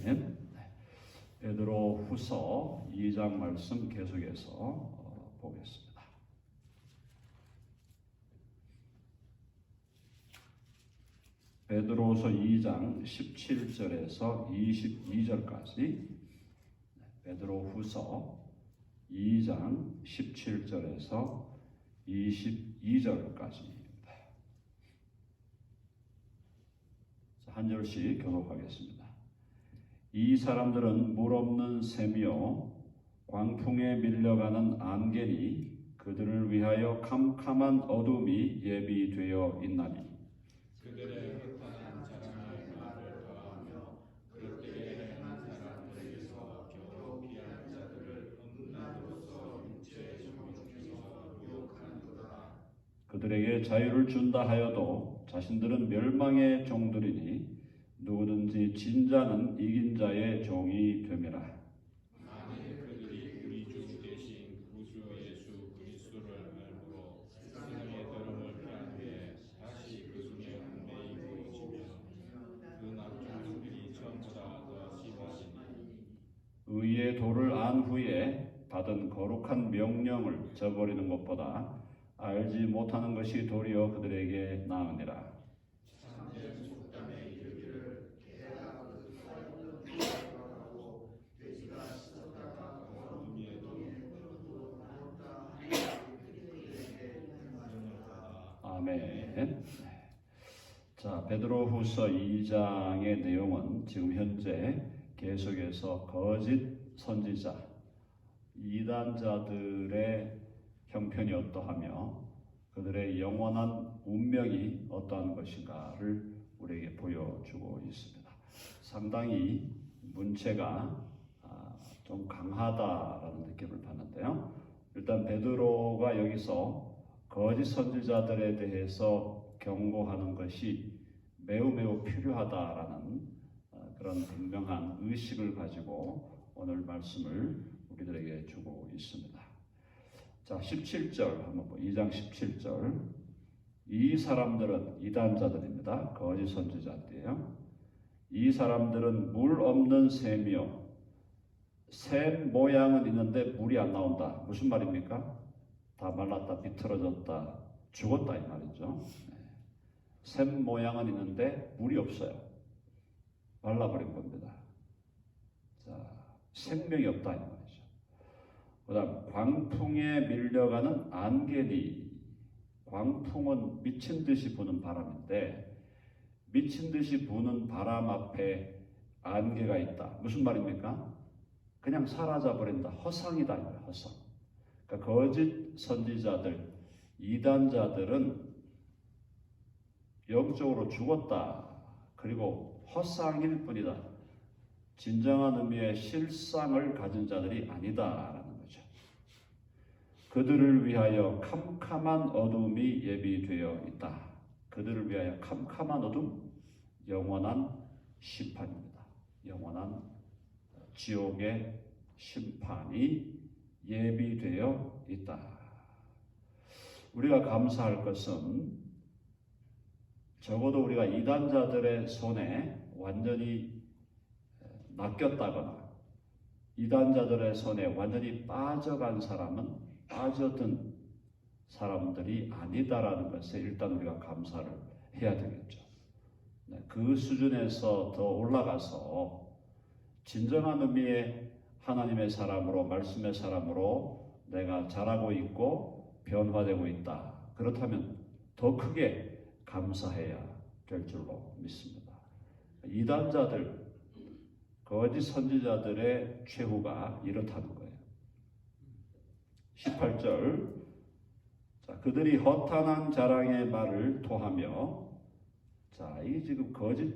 네. 베드로 후서 2장 말씀 계속해서 보겠습니다. 베드로후서 2장 17절에서 22절까지 베드로후서 2장 17절에서 22절까지 한 절씩 교독하겠습니다. 이 사람들은 물 없는 샘이요 광풍에 밀려가는 안개니 그들을 위하여 캄캄한 어둠이 예비되어 있나니 그들의 흩어난 자랑의 말을 더하며 그릇되게 행한 사람들에게서 겨우 피한 자들을 음란으로서 육체의 정욕에서 유혹하는도다. 그들에게 자유를 준다 하여도 자신들은 멸망의 종들이니 누구든지 진 자는 이긴 자의 종이 됨이라. 만일 그들이 우리 주 대신 구주 예수 그리스도를 알므로 세상의 더러움을 피한 후에 다시 그 중에 얽매이고 지면 그 낙종들이 전보다 더 심하시니 의의 도를 안 후에 받은 거룩한 명령을 저버리는 것보다 알지 못하는 것이 도리어 그들에게 나으니라. 참된 속담에 이르기를 개가 그 살없는 생각하고 돼지가 씻었다가 어둠에도 먹었다 하니 그들에게 행하였다. 아멘. 자, 베드로후서 2장의 내용은 지금 현재 계속해서 거짓 선지자, 이단자들의 형편이 어떠하며 그들의 영원한 운명이 어떠한 것인가를 우리에게 보여주고 있습니다. 상당히 문체가 좀 강하다라는 느낌을 받는데요. 일단 베드로가 여기서 거짓 선지자들에 대해서 경고하는 것이 매우 필요하다라는 그런 분명한 의식을 가지고 오늘 말씀을 우리들에게 주고 있습니다. 자, 17절 한번 보고 2장 17절. 이 사람들은 이단자들입니다. 거짓 선지자인데요. 이 사람들은 물 없는 샘이요. 샘 모양은 있는데 물이 안 나온다. 무슨 말입니까? 다 말랐다, 비틀어졌다, 죽었다 이 말이죠. 샘 모양은 있는데 물이 없어요. 말라버린 겁니다. 자, 생명이 없다 이 말이죠. 그 다음 광풍에 밀려가는 안개니. 광풍은 미친 듯이 부는 바람인데 미친 듯이 부는 바람 앞에 안개가 있다. 무슨 말입니까? 그냥 사라져버린다. 허상이다. 허상. 그러니까 거짓 선지자들, 이단자들은 영적으로 죽었다. 그리고 허상일 뿐이다. 진정한 의미의 실상을 가진 자들이 아니다라는 거죠. 그들을 위하여 캄캄한 어둠이 예비되어 있다. 그들을 위하여 캄캄한 어둠, 영원한 심판입니다. 영원한 지옥의 심판이 예비되어 있다. 우리가 감사할 것은 적어도 우리가 이단자들의 손에 완전히 낚였다거나 이단자들의 손에 완전히 빠져간 사람은 빠져든 사람들이 아니다라는 것에 일단 우리가 감사를 해야 되겠죠. 그 수준에서 더 올라가서 진정한 의미의 하나님의 사람으로 말씀의 사람으로 내가 자라고 있고 변화되고 있다. 그렇다면 더 크게 감사해야 될 줄로 믿습니다. 이단자들, 거짓 선지자들의 최후가 이렇다는 거예요. 18절. 자, 그들이 허탄한 자랑의 말을 토하며, 자, 이 지금 거짓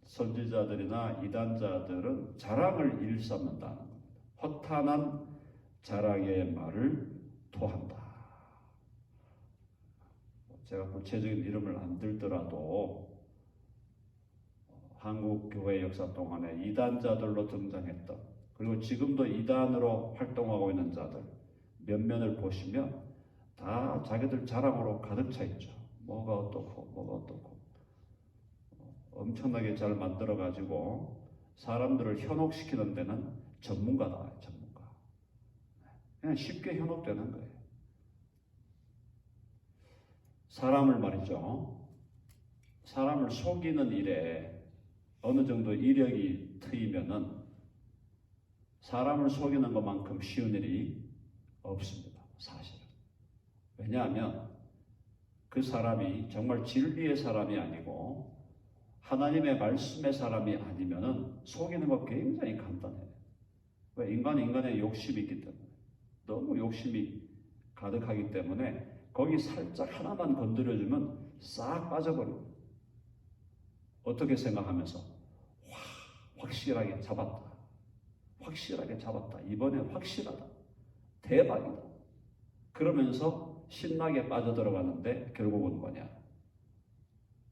선지자들이나 이단자들은 자랑을 일삼는다는 겁니다. 허탄한 자랑의 말을 토한다. 제가 구체적인 이름을 안 들더라도 한국 교회 역사 동안에 이단자들로 등장했던, 그리고 지금도 이단으로 활동하고 있는 자들 몇 면을 보시면 다 자기들 자랑으로 가득 차 있죠. 뭐가 어떻고 엄청나게 잘 만들어 가지고 사람들을 현혹시키는 데는 전문가다, 전문가. 그냥 쉽게 현혹되는 거예요. 사람을 말이죠. 사람을 속이는 일에 어느 정도 이력이 트이면은 사람을 속이는 것만큼 쉬운 일이 없습니다. 사실은. 왜냐하면 그 사람이 정말 진리의 사람이 아니고 하나님의 말씀의 사람이 아니면은 속이는 거 굉장히 간단해요. 왜? 인간은 인간의 욕심이 있기 때문에. 너무 욕심이 가득하기 때문에 거기 살짝 하나만 건드려주면 싹 빠져버려요. 어떻게 생각하면서 확실하게 잡았다. 확실하게 잡았다. 이번엔 확실하다. 대박이다. 그러면서 신나게 빠져들어가는데 결국은 뭐냐?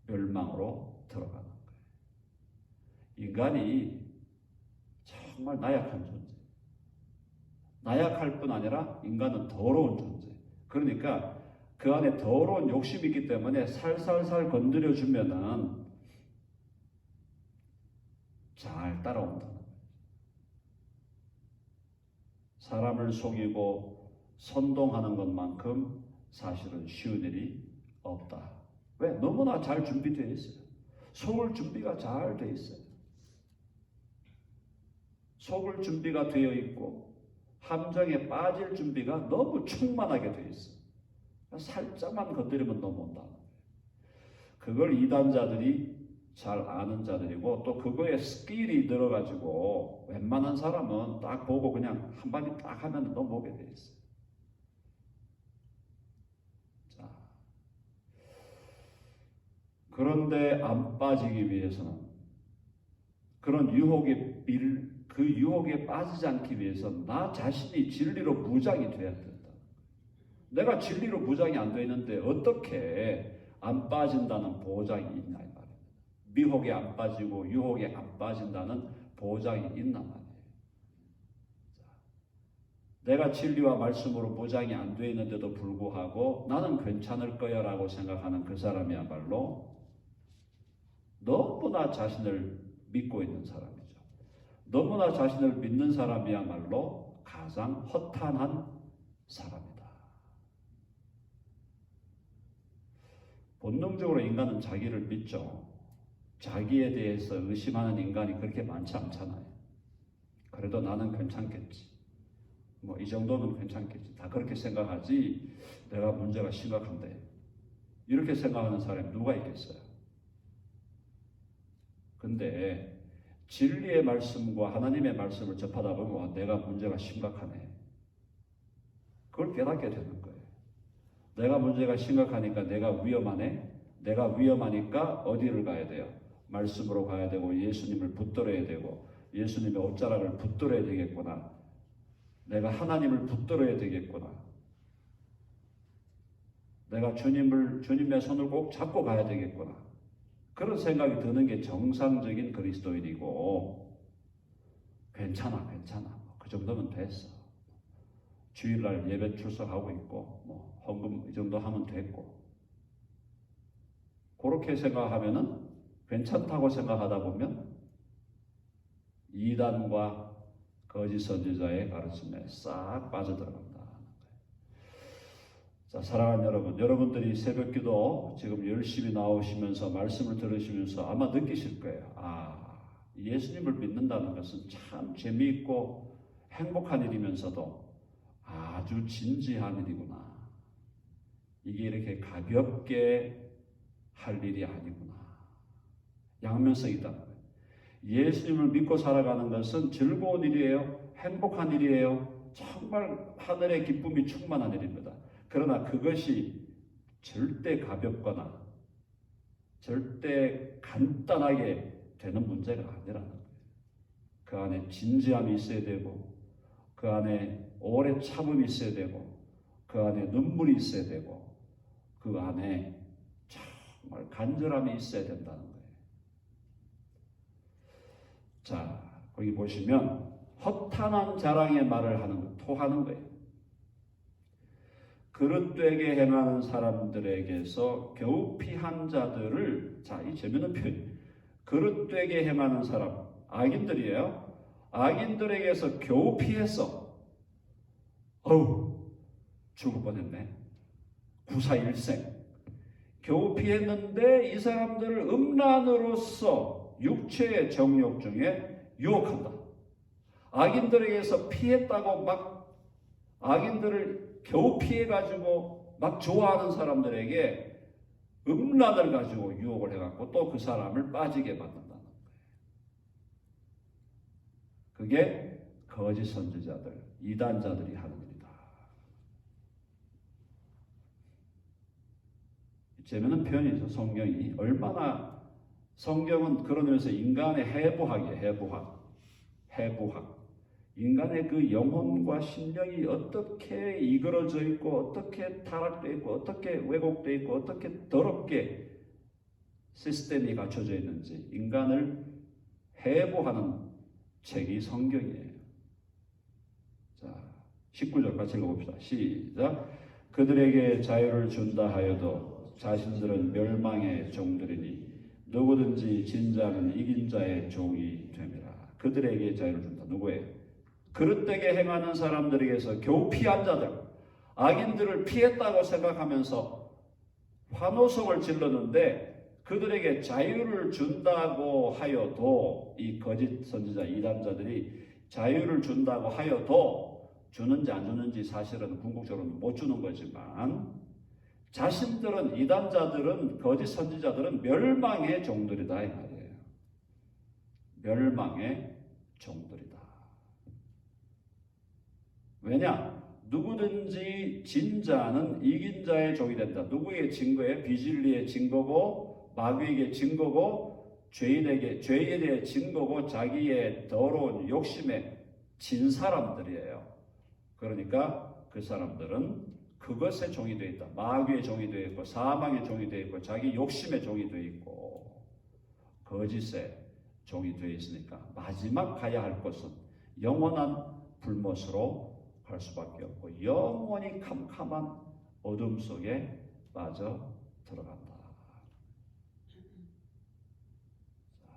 멸망으로 들어가는 거예요. 인간이 정말 나약한 존재. 나약할 뿐 아니라 인간은 더러운 존재. 그러니까 그 안에 더러운 욕심이 있기 때문에 살살살 건드려주면은 잘 따라온다는 거예요. 사람을 속이고 선동하는 것만큼 사실은 쉬운 일이 없다. 왜? 너무나 잘 준비되어 있어요. 속을 준비가 잘 되어 있어요. 속을 준비가 되어 있고 함정에 빠질 준비가 너무 충만하게 되어 있어요. 살짝만 건드리면 넘어온다. 그걸 이단자들이 잘 아는 자들이고 또 그거에 스킬이 늘어가지고 웬만한 사람은 딱 보고 그냥 한 마디 딱 하면 넘어오게 돼 있어요. 자, 그런데 안 빠지기 위해서는 그런 그 유혹에 빠지지 않기 위해서는 나 자신이 진리로 무장이 돼야 된다. 내가 진리로 무장이 안 돼 있는데 어떻게 안 빠진다는 보장이 있냐 이 말이에요. 미혹에 안 빠지고 유혹에 안 빠진다는 보장이 있나 말이에요. 내가 진리와 말씀으로 무장이 안 돼 있는데도 불구하고 나는 괜찮을 거야 라고 생각하는 그 사람이야말로 너무나 자신을 믿고 있는 사람이죠. 너무나 자신을 믿는 사람이야말로 가장 허탄한 사람이다. 본능적으로 인간은 자기를 믿죠. 자기에 대해서 의심하는 인간이 그렇게 많지 않잖아요. 그래도 나는 괜찮겠지. 뭐 이 정도는 괜찮겠지. 다 그렇게 생각하지 내가 문제가 심각한데. 이렇게 생각하는 사람이 누가 있겠어요? 근데 진리의 말씀과 하나님의 말씀을 접하다 보면 와, 내가 문제가 심각하네. 그걸 깨닫게 되는 거예요. 내가 문제가 심각하니까 내가 위험하네. 내가 위험하니까 어디를 가야 돼요? 말씀으로 가야 되고 예수님을 붙들어야 되고 예수님의 옷자락을 붙들어야 되겠구나. 내가 하나님을 붙들어야 되겠구나. 내가 주님의 손을 꼭 잡고 가야 되겠구나. 그런 생각이 드는 게 정상적인 그리스도인이고 괜찮아. 그 정도면 됐어. 주일날 예배 출석하고 있고 뭐 헌금 이 정도 하면 됐고 그렇게 생각하면은 괜찮다고 생각하다 보면 이단과 거짓 선지자의 가르침에 싹 빠져들어간다. 자, 사랑하는 여러분, 여러분들이 새벽기도 지금 열심히 나오시면서 말씀을 들으시면서 아마 느끼실 거예요. 아, 예수님을 믿는다는 것은 참 재미있고 행복한 일이면서도 아주 진지한 일이구나. 이게 이렇게 가볍게 할 일이 아니구나. 양면성이다. 예수님을 믿고 살아가는 것은 즐거운 일이에요. 행복한 일이에요. 정말 하늘의 기쁨이 충만한 일입니다. 그러나 그것이 절대 가볍거나 절대 간단하게 되는 문제가 아니라는 거예요. 그 안에 진지함이 있어야 되고 그 안에 오래 참음이 있어야 되고 그 안에 눈물이 있어야 되고 그 안에 정말 간절함이 있어야 된다는 거예요. 자, 거기 보시면 허탄한 자랑의 말을 하는 거, 토하는 거예요. 그릇되게 행하는 사람들에게서 겨우 피한 자들을, 자, 이 재미있는 표현. 그릇되게 행하는 사람, 악인들이에요. 악인들에게서 겨우 피했어. 어우, 죽을 뻔했네. 구사일생. 겨우 피했는데 이 사람들을 음란으로서 육체의 정욕 중에 유혹한다. 악인들에게서 피했다고 막 악인들을 겨우 피해가지고 막 좋아하는 사람들에게 음란을 가지고 유혹을 해갖고 또 그 사람을 빠지게 만든다는 거예요. 그게 거짓 선지자들, 이단자들이 하는 일이다. 재미있는 표현이죠. 성경이 얼마나 성경은 그런 의미에서 인간의 해부학이에요. 해부학. 인간의 그 영혼과 심령이 어떻게 이끌어져 있고 어떻게 타락되어 있고 어떻게 왜곡되어 있고 어떻게 더럽게 시스템이 갖춰져 있는지 인간을 해부하는 책이 성경이에요. 자, 19절 같이 읽어봅시다. 시작. 그들에게 자유를 준다 하여도 자신들은 멸망의 종들이니 누구든지 진자는 이긴 자의 종이 됨이라. 그들에게 자유를 준다. 누구예요? 그릇되게 행하는 사람들에게서 겨우 피한 자들, 악인들을 피했다고 생각하면서 환호성을 질렀는데 그들에게 자유를 준다고 하여도 이 거짓 선지자 이단자들이 자유를 준다고 하여도 주는지 안 주는지 사실은 궁극적으로는 못 주는 거지만 자신들은 이단자들은 거짓 선지자들은 멸망의 종들이다 이 말이에요. 멸망의 종들이다. 왜냐? 누구든지 진 자는 이긴 자의 종이 된다. 누구에게 진 거예요? 비진리에 진 거고 마귀에게 진 거고 죄에 대해 진 거고 자기의 더러운 욕심에 진 사람들이에요. 그러니까 그 사람들은 그것의 종이 되어 있다. 마귀의 종이 되어 있고 사망의 종이 되어 있고 자기 욕심의 종이 되어 있고 거짓의 종이 되어 있으니까 마지막 가야 할 것은 영원한 불못으로 갈 수밖에 없고 영원히 캄캄한 어둠 속에 빠져 들어간다.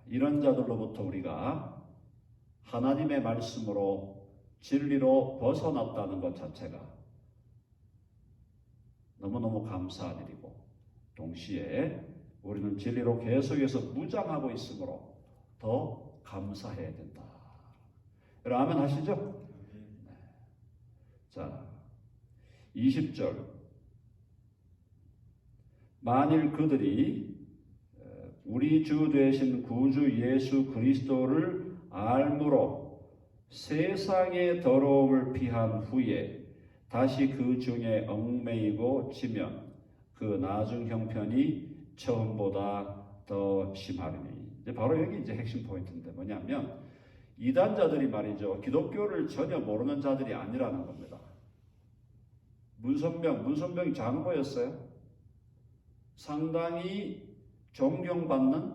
이런 자들로부터 우리가 하나님의 말씀으로 진리로 벗어났다는 것 자체가 너무너무 감사한 일이고 동시에 우리는 진리로 계속해서 무장하고 있으므로 더 감사해야 된다. 여러분 아멘 하시죠? 자, 20절. 만일 그들이 우리 주 되신 구주 예수 그리스도를 알므로 세상의 더러움을 피한 후에 다시 그 중에 얽매이고 지면 그 나중 형편이 처음보다 더 심하리니. 이제 바로 여기 이제 핵심 포인트인데 뭐냐면 이단자들이 말이죠. 기독교를 전혀 모르는 자들이 아니라는 겁니다. 문선명이 장로였어요. 상당히 존경받는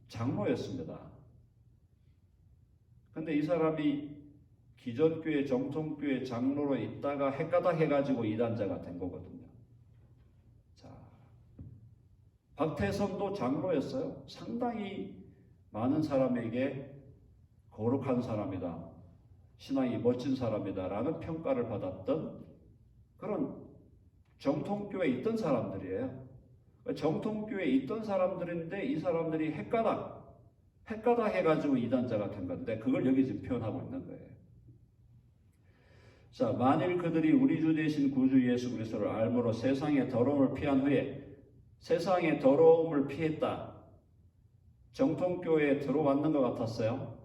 장로였습니다. 근데 이 사람이 기존교회, 정통교회 장로로 있다가 헷가닥 해가지고 이단자가 된 거거든요. 자, 박태선도 장로였어요. 상당히 많은 사람에게 거룩한 사람이다. 신앙이 멋진 사람이다라는 평가를 받았던 그런 정통교회에 있던 사람들이에요. 정통교회에 있던 사람들인데 이 사람들이 헷가닥 해가지고 이단자가 된 건데 그걸 여기 지금 표현하고 있는 거예요. 자, 만일 그들이 우리 주 되신 구주 예수 그리스도를 알므로 세상의 더러움을 피한 후에 세상의 더러움을 피했다. 정통교회에 들어왔는 것 같았어요.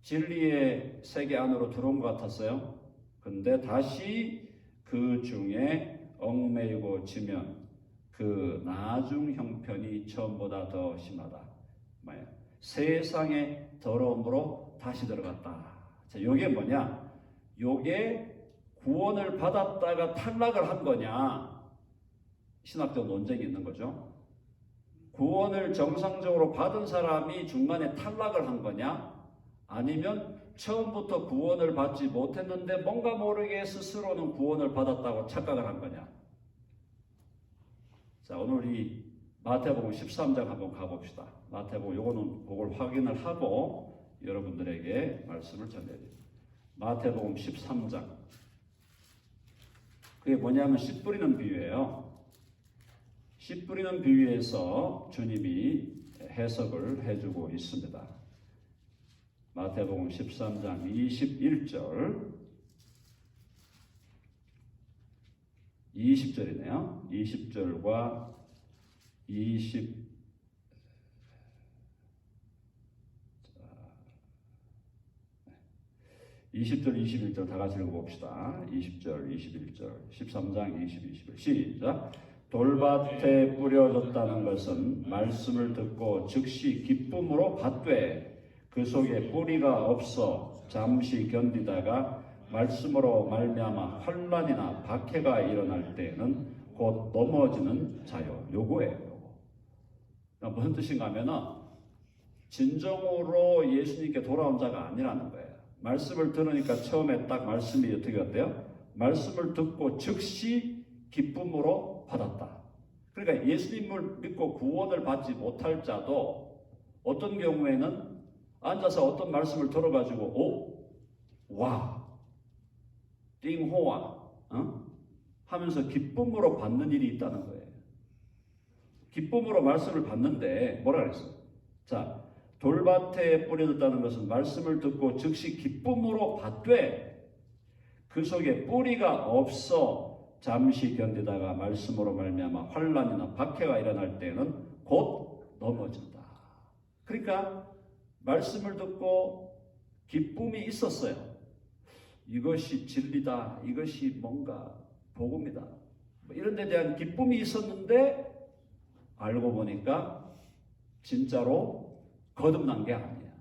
진리의 세계 안으로 들어온 것 같았어요. 근데 다시 그 중에 얽매이고 지면 그 나중 형편이 처음보다 더 심하다. 세상의 더러움으로 다시 들어갔다. 자, 요게 뭐냐? 요게 구원을 받았다가 탈락을 한 거냐? 신학적 논쟁이 있는 거죠. 구원을 정상적으로 받은 사람이 중간에 탈락을 한 거냐? 아니면 처음부터 구원을 받지 못했는데 뭔가 모르게 스스로는 구원을 받았다고 착각을 한 거냐? 자, 오늘 우리 마태복음 13장 한번 가봅시다. 마태복음 요거는 그걸 확인을 하고 여러분들에게 말씀을 전해드립니다. 마태복음 13장. 그게 뭐냐면 씨 뿌리는 비유예요. 씨 뿌리는 비유에서 주님이 해석을 해주고 있습니다. 마태복음 13장 21절 20절이네요. 20절과 20절, 21절 다 같이 읽어봅시다. 20절, 21절, 13장 20, 21. 시작. 돌밭에 뿌려졌다는 것은 말씀을 듣고 즉시 기쁨으로 받되 그 속에 뿌리가 없어 잠시 견디다가 말씀으로 말미암아 환난이나 박해가 일어날 때에는 곧 넘어지는 자요. 요거예요. 무슨 뜻인가 하면은 진정으로 예수님께 돌아온 자가 아니라는 거예요. 말씀을 들으니까 처음에 딱 말씀이 어떻게 어때요? 말씀을 듣고 즉시 기쁨으로 받았다. 그러니까 예수님을 믿고 구원을 받지 못할 자도 어떤 경우에는 앉아서 어떤 말씀을 들어가지고 오, 와, 띵호와 하면서 기쁨으로 받는 일이 있다는 거예요. 기쁨으로 말씀을 받는데 뭐라 그랬어요? 자, 돌밭에 뿌려졌다는 것은 말씀을 듣고 즉시 기쁨으로 받되 그 속에 뿌리가 없어 잠시 견디다가 말씀으로 말미암아 환난이나 박해가 일어날 때는 곧 넘어진다. 그러니까 말씀을 듣고 기쁨이 있었어요. 이것이 진리다. 이것이 뭔가 복음이다. 이런 데 대한 기쁨이 있었는데 알고 보니까 진짜로 거듭난 게 아니야.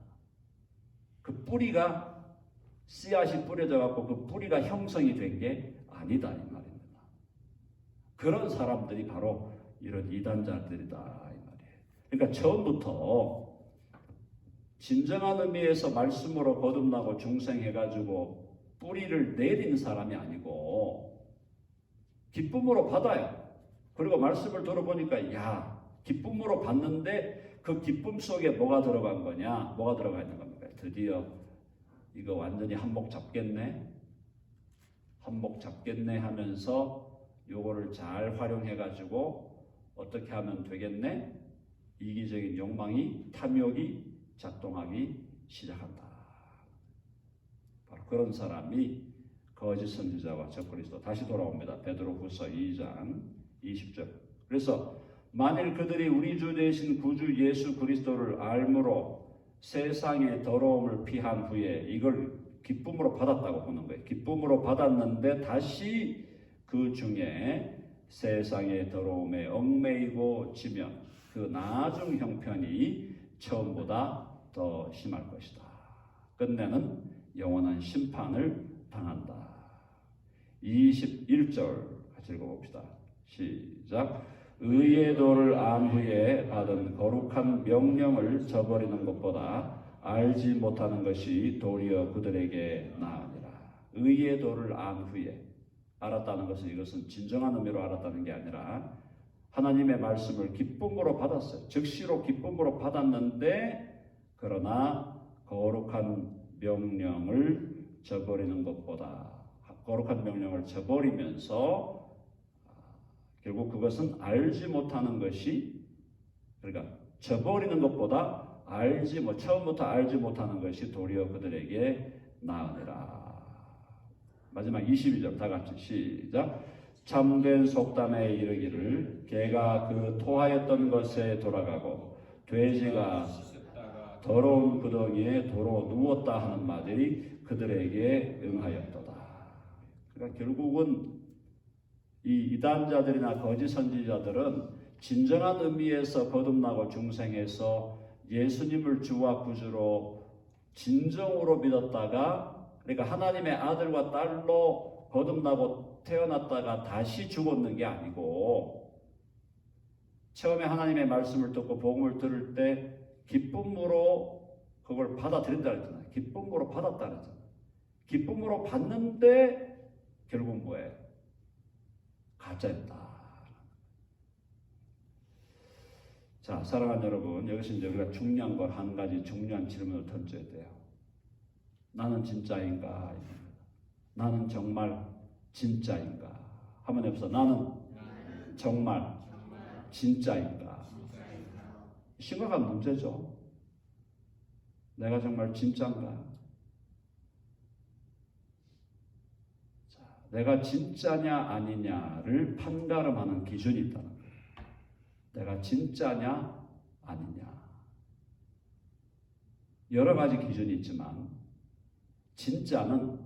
그 뿌리가 씨앗이 뿌려져 갖고 그 뿌리가 형성이 된 게 아니다 이 말입니다. 그런 사람들이 바로 이런 이단자들이다 이 말이에요. 그러니까 처음부터 진정한 의미에서 말씀으로 거듭나고 중생해가지고 뿌리를 내린 사람이 아니고 기쁨으로 받아요. 그리고 말씀을 들어보니까 야 기쁨으로 받는데 그 기쁨 속에 뭐가 들어간 거냐? 뭐가 들어가 있는 겁니까? 드디어 이거 완전히 한몫 잡겠네? 한몫 잡겠네 하면서 요거를 잘 활용해가지고 어떻게 하면 되겠네? 이기적인 욕망이, 탐욕이 작동하기 시작한다. 바로 그런 사람이 거짓 선지자와 적그리스도. 다시 돌아옵니다. 베드로후서 2장 20절. 그래서 만일 그들이 우리 주 되신 구주 예수 그리스도를 알므로 세상의 더러움을 피한 후에 이걸 기쁨으로 받았다고 보는 거예요. 기쁨으로 받았는데 다시 그 중에 세상의 더러움에 얽매이고 지면 그 나중 형편이 처음보다 더 심할 것이다. 끝내는 영원한 심판을 당한다. 21절 같이 읽어봅시다. 시작. 의의 도를 안 후에 받은 거룩한 명령을 저버리는 것보다 알지 못하는 것이 도리어 그들에게 나으니라. 의의 도를 안 후에 알았다는 것은 이것은 진정한 의미로 알았다는 게 아니라 하나님의 말씀을 기쁨으로 받았어요. 즉시로 기쁨으로 받았는데 그러나 거룩한 명령을 저버리는 것보다 거룩한 명령을 저버리면서 결국 그것은 알지 못하는 것이 그러니까 저버리는 것보다 처음부터 알지 못하는 것이 도리어 그들에게 나으니라. 마지막 22절 다 같이 시작. 참된 속담에 이르기를 개가 그 토하였던 것에 돌아가고 돼지가 더러운 구덩이에 도로 누웠다 하는 말들이 그들에게 응하였도다. 그러니까 결국은 이 이단자들이나 거짓 선지자들은 진정한 의미에서 거듭나고 중생해서 예수님을 주와 구주로 진정으로 믿었다가 그러니까 하나님의 아들과 딸로 거듭나고 태어났다가 다시 죽었는 게 아니고 처음에 하나님의 말씀을 듣고 복음을 들을 때 기쁨으로 그걸 받아들인다 그랬잖아요. 기쁨으로 받았다 그랬잖아요. 기쁨으로 받는데 결국 뭐예요? 가짜였다. 자, 사랑하는 여러분, 여기서 이제 우리가 중요한 걸 한 가지 중요한 질문을 던져야 돼요. 나는 진짜인가? 나는 정말 진짜인가? 한번 해보세요. 나는 정말 진짜인가? 심각한 문제죠. 내가 정말 진짜인가? 자, 내가 진짜냐 아니냐를 판가름하는 기준이 있다는 거예요. 내가 진짜냐 아니냐. 여러 가지 기준이 있지만 진짜는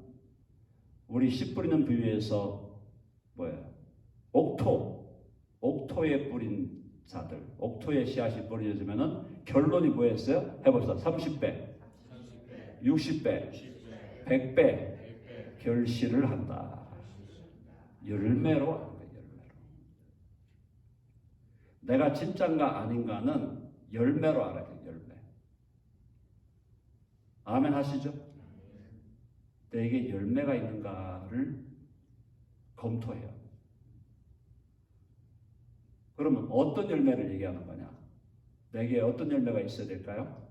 우리 씨 뿌리는 비유에서 뭐예요? 옥토에 뿌린 자들, 옥토에 씨앗이 뿌려지면은 결론이 뭐였어요? 해봅시다. 30배, 60배, 100배 결실을 한다. 열매로 하는 거예요. 열매로. 내가 진짜인가 아닌가는 열매로 알아야 돼요. 열매. 아멘 하시죠? 내게 열매가 있는가를 검토해요. 그러면 어떤 열매를 얘기하는 거냐? 내게 어떤 열매가 있어야 될까요?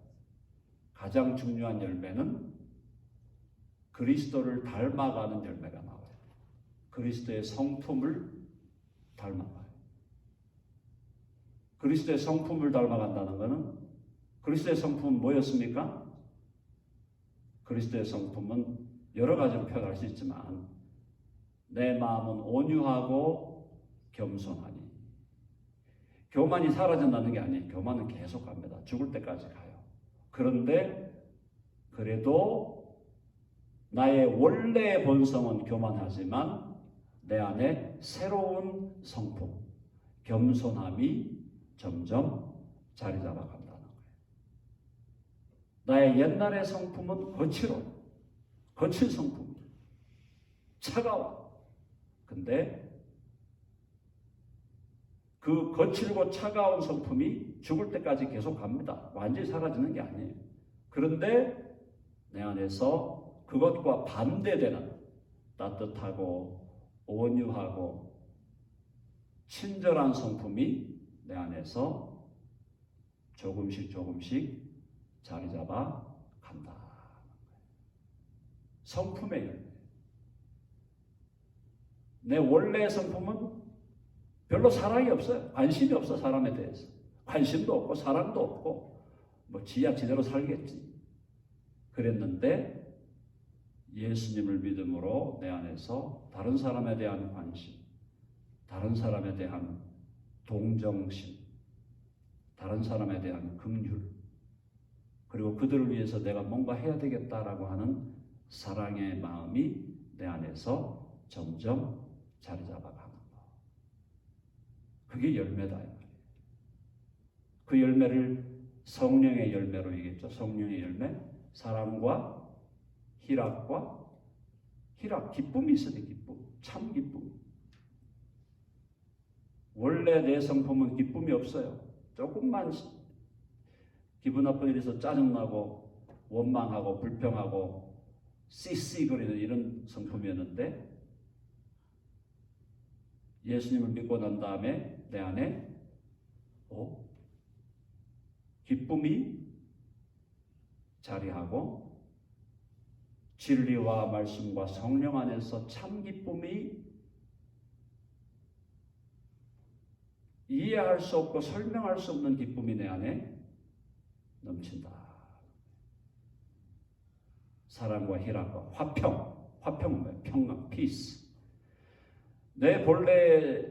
가장 중요한 열매는 그리스도를 닮아가는 열매가 나와요. 그리스도의 성품을 닮아가요. 그리스도의 성품을 닮아간다는 것은 그리스도의 성품은 뭐였습니까? 그리스도의 성품은 여러 가지로 표현할 수 있지만 내 마음은 온유하고 겸손하니. 교만이 사라진다는 게 아니에요. 교만은 계속 갑니다. 죽을 때까지 가요. 그런데 그래도 나의 원래의 본성은 교만하지만 내 안에 새로운 성품, 겸손함이 점점 자리 잡아간다는 거예요. 나의 옛날의 성품은 거친 성품, 차가워. 근데 그 거칠고 차가운 성품이 죽을 때까지 계속 갑니다. 완전히 사라지는 게 아니에요. 그런데 내 안에서 그것과 반대되는 따뜻하고 온유하고 친절한 성품이 내 안에서 조금씩 자리 잡아 간다. 성품의 열매. 내 원래의 성품은 별로 사랑이 없어요. 관심이 없어, 사람에 대해서. 관심도 없고 사랑도 없고 뭐 지야 지대로 살겠지. 그랬는데 예수님을 믿음으로 내 안에서 다른 사람에 대한 관심, 다른 사람에 대한 동정심, 다른 사람에 대한 긍휼, 그리고 그들을 위해서 내가 뭔가 해야 되겠다라고 하는 사랑의 마음이 내 안에서 점점 자리 잡아가는 거. 그게 열매다. 그 열매를 성령의 열매로 얘기했죠. 성령의 열매, 사랑과 희락과 기쁨이 있어야 돼. 기쁨, 참 기쁨. 원래 내 성품은 기쁨이 없어요. 조금만 기분 나쁜 일에서 짜증나고 원망하고 불평하고 씩씩거리는 이런 성품이었는데 예수님을 믿고 난 다음에 내 안에 기쁨이 자리하고 진리와 말씀과 성령 안에서 참 기쁨이 이해할 수 없고 설명할 수 없는 기쁨이 내 안에 넘친다. 사랑과 희락과 화평은 뭐예요? 평강, 피스. 내 본래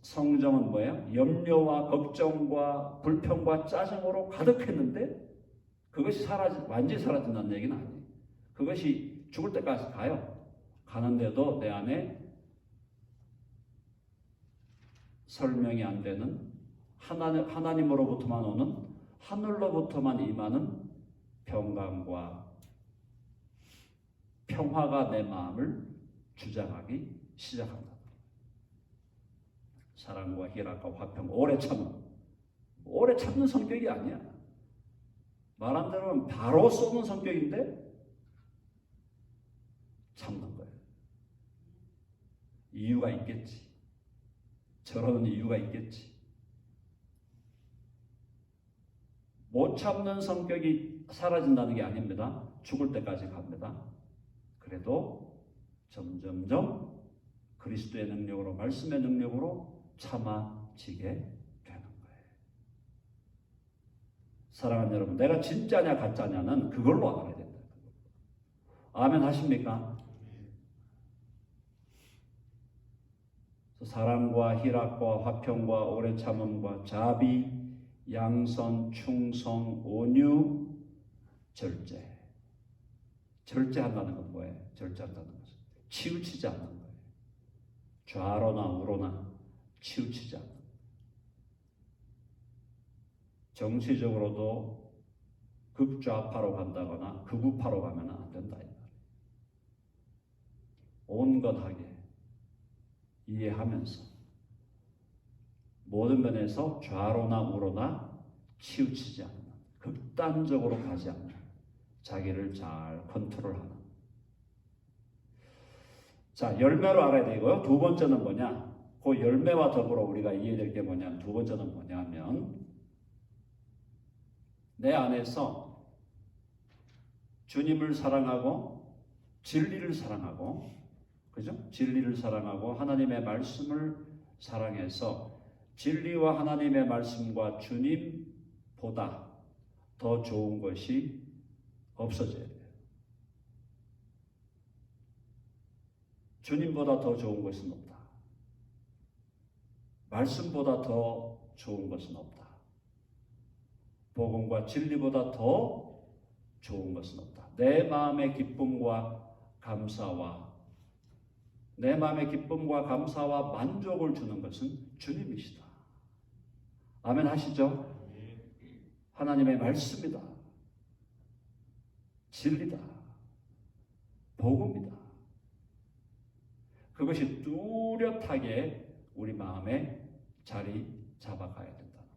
성정은 뭐예요? 염려와 걱정과 불평과 짜증으로 가득했는데 그것이 완전히 사라진다는 얘기는 아니에요. 그것이 죽을 때까지 가요. 가는데도 내 안에 설명이 안 되는 하나님으로부터만 오는 하늘로부터만 임하는 평강과 평화가 내 마음을 주장하기 시작합니다. 사랑과 희락과 화평, 오래 참는 성격이 아니야. 말 안 들으면 바로 쏘는 성격인데 참는 거예요. 이유가 있겠지. 저러는 이유가 있겠지. 못 참는 성격이 사라진다는 게 아닙니다. 죽을 때까지 갑니다. 그래도 점점점 그리스도의 능력으로, 말씀의 능력으로 참아지게 되는 거예요. 사랑하는 여러분, 내가 진짜냐 가짜냐는 그걸로 알아야 된다. 아멘 하십니까? 사랑과 희락과 화평과 오래 참음과 자비, 양선, 충성, 온유, 절제. 절제한다는 건 뭐예요? 절제한다는 것은 치우치지 않는 거예요. 좌로나 우로나 치우치지 않는 거예요. 정치적으로도 극좌파로 간다거나 극우파로 가면 안 된다. 온건하게 이해하면서 모든 면에서 좌로나 우로나 치우치지 않는, 극단적으로 가지 않는, 자기를 잘 컨트롤하는. 자, 열매로 알아야 되고요. 두 번째는 뭐냐? 그 열매와 더불어 우리가 이해될 게 뭐냐? 두 번째는 뭐냐면 내 안에서 주님을 사랑하고 진리를 사랑하고, 그죠? 진리를 사랑하고 하나님의 말씀을 사랑해서 진리와 하나님의 말씀과 주님보다 더 좋은 것이 없어져야 돼요. 주님보다 더 좋은 것은 없다. 말씀보다 더 좋은 것은 없다. 복음과 진리보다 더 좋은 것은 없다. 내 마음의 기쁨과 감사와 만족을 주는 것은 주님이시다. 아멘 하시죠? 하나님의 말씀이다. 진리다. 복음이다. 그것이 뚜렷하게 우리 마음에 자리 잡아가야 된다는 거예요.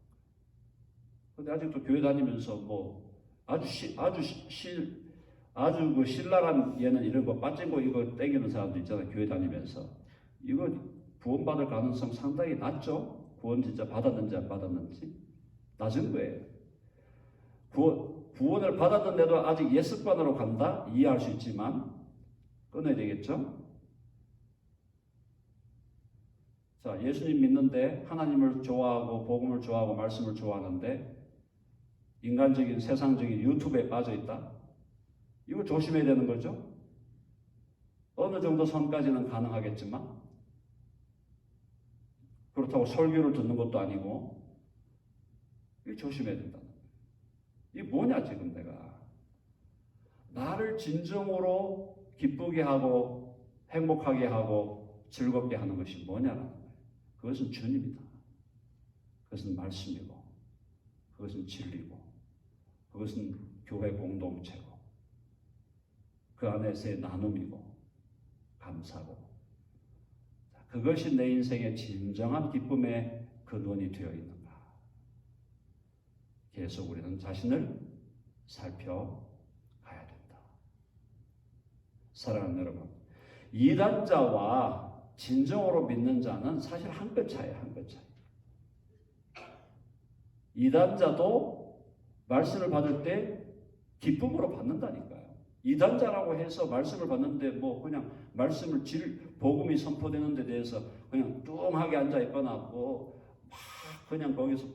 근데 아직도 교회 다니면서 뭐 아주 그 신랄한 예는 이런 거 빠진 거 이거 땡기는 사람도 있잖아요. 교회 다니면서 이거 구원받을 가능성 상당히 낮죠. 구원 진짜 받았는지 안 받았는지 낮은 거예요. 구원을 받았는데도 아직 옛 습관으로 간다? 이해할 수 있지만 끊어야 되겠죠? 자, 예수님 믿는데 하나님을 좋아하고 복음을 좋아하고 말씀을 좋아하는데 인간적인 세상적인 유튜브에 빠져 있다? 이거 조심해야 되는 거죠? 어느 정도 선까지는 가능하겠지만 그렇다고 설교를 듣는 것도 아니고 이거 조심해야 된다는 거예요. 이게 뭐냐 지금 내가 나를 진정으로 기쁘게 하고 행복하게 하고 즐겁게 하는 것이 뭐냐라는 거예요. 그것은 주님이다. 그것은 말씀이고 그것은 진리고 그것은 교회 공동체고 그 안에서의 나눔이고 감사고 그것이 내 인생의 진정한 기쁨의 근원이 되어 있는가. 계속 우리는 자신을 살펴가야 된다. 사랑하는 여러분, 이단자와 진정으로 믿는 자는 사실 한 끗 차이에요. 한 끗 차이. 이단자도 말씀을 받을 때 기쁨으로 받는다니까요. 이단자라고 해서 말씀을 받는데 뭐 그냥 말씀을 복음이 선포되는 데 대해서 그냥 뚱하게 앉아 있거나 뭐 막 그냥 거기서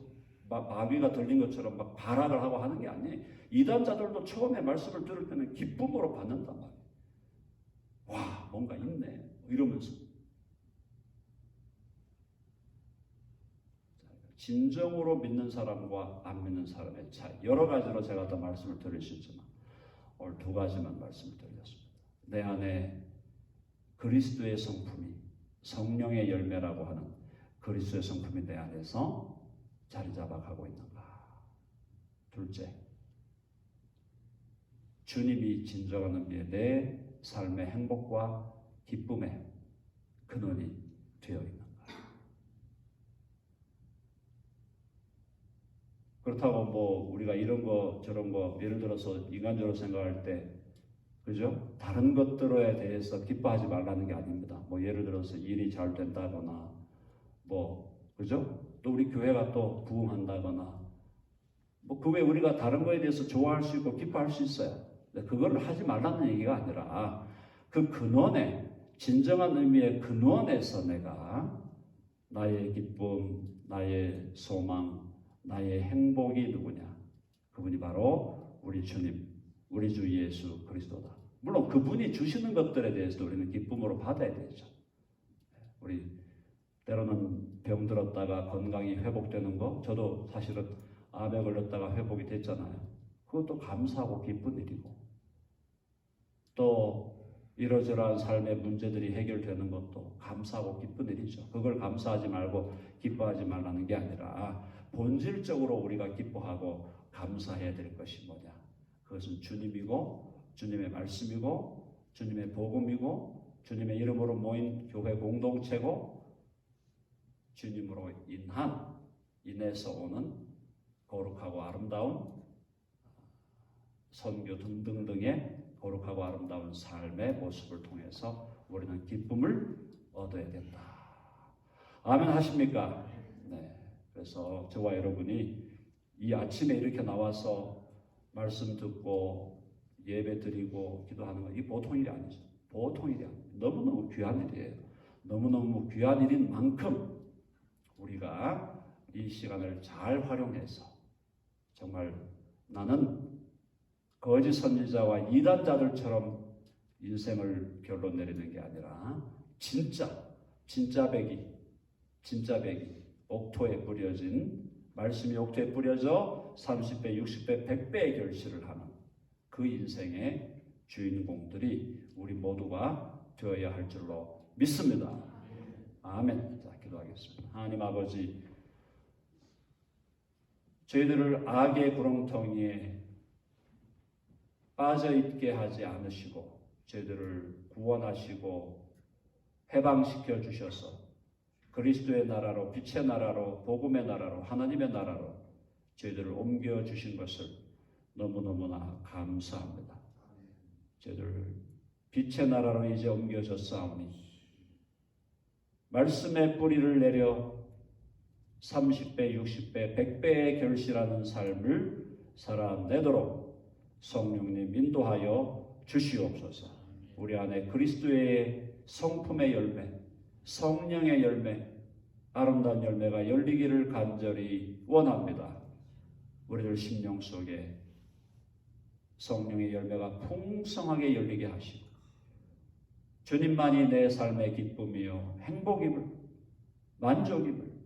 마귀가 들린 것처럼 막 발악을 하고 하는 게 아니에요. 이단자들도 처음에 말씀을 들을 때는 기쁨으로 받는단 말이에요. 와, 뭔가 있네 이러면서. 진정으로 믿는 사람과 안 믿는 사람의 차이. 여러 가지로 제가 더 말씀을 드릴 수 있지만 오늘 두 가지만 말씀을 드렸습니다. 내 안에 그리스도의 성품이, 성령의 열매라고 하는 그리스도의 성품이 내 안에서 자리 잡아가고 있는가. 둘째, 주님이 진정한 의미의 내 삶의 행복과 기쁨의 근원이 되어 있는가. 그렇다고 뭐 우리가 이런 거 저런 거 예를 들어서 인간적으로 생각할 때 그죠? 다른 것들에 대해서 기뻐하지 말라는 게 아닙니다. 뭐 예를 들어서 일이 잘 된다거나 뭐 그죠? 또 우리 교회가 또 부흥한다거나 뭐 그 외에 우리가 다른 거에 대해서 좋아할 수 있고 기뻐할 수 있어요. 그거를 하지 말라는 얘기가 아니라 그 근원에, 진정한 의미의 근원에서 내가 나의 기쁨, 나의 소망, 나의 행복이 누구냐? 그분이 바로 우리 주님, 우리 주 예수 그리스도다. 물론 그분이 주시는 것들에 대해서도 우리는 기쁨으로 받아야 되죠. 우리 때로는 병들었다가 건강이 회복되는 거, 저도 사실은 암에 걸렸다가 회복이 됐잖아요. 그것도 감사하고 기쁜 일이고, 또 이러저러한 삶의 문제들이 해결되는 것도 감사하고 기쁜 일이죠. 그걸 감사하지 말고 기뻐하지 말라는 게 아니라 본질적으로 우리가 기뻐하고 감사해야 될 것이 뭐냐? 그것은 주님이고, 주님의 말씀이고, 주님의 복음이고, 주님의 이름으로 모인 교회 공동체고, 주님으로 인해서 오는 거룩하고 아름다운 선교 등등등의 거룩하고 아름다운 삶의 모습을 통해서 우리는 기쁨을 얻어야 된다. 아멘 하십니까? 네. 그래서 저와 여러분이 이 아침에 이렇게 나와서 말씀 듣고 예배 드리고 기도하는 건 이 보통 일이 아니죠. 보통 일이 아니에요. 너무너무 귀한 일이에요. 너무너무 귀한 일인 만큼 우리가 이 시간을 잘 활용해서 정말 나는 거짓 선지자와 이단자들처럼 인생을 결론 내리는 게 아니라 진짜 백이 옥토에 뿌려진 말씀이 옥토에 뿌려져 30배, 60배, 100배의 결실을 하는 그 인생의 주인공들이 우리 모두가 되어야 할 줄로 믿습니다. 아멘. 자, 기도하겠습니다. 하나님 아버지, 저희들을 악의 구렁텅이에 빠져 있게 하지 않으시고 저희들을 구원하시고 해방시켜 주셔서 그리스도의 나라로, 빛의 나라로, 복음의 나라로, 하나님의 나라로 저희들을 옮겨 주신 것을 너무너무나 감사합니다. 저희들 빛의 나라로 이제 옮겨졌사오니 말씀의 뿌리를 내려 30배, 60배, 100배의 결실하는 삶을 살아내도록 성령님 인도하여 주시옵소서. 우리 안에 그리스도의 성품의 열매, 성령의 열매, 아름다운 열매가 열리기를 간절히 원합니다. 우리들 심령 속에 성령의 열매가 풍성하게 열리게 하시고 주님만이 내 삶의 기쁨이요 행복임을, 만족임을,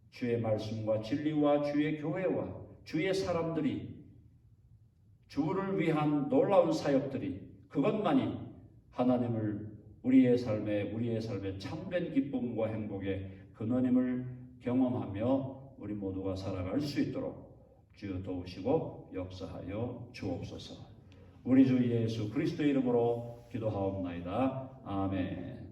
주의 말씀과 진리와 주의 교회와 주의 사람들이, 주를 위한 놀라운 사역들이, 그것만이 하나님을 우리의 삶의 참된 기쁨과 행복의 근원임을 경험하며 우리 모두가 살아갈 수 있도록 주여 도우시고 역사하여 주옵소서. 우리 주 예수 그리스도의 이름으로 기도하옵나이다. 아멘.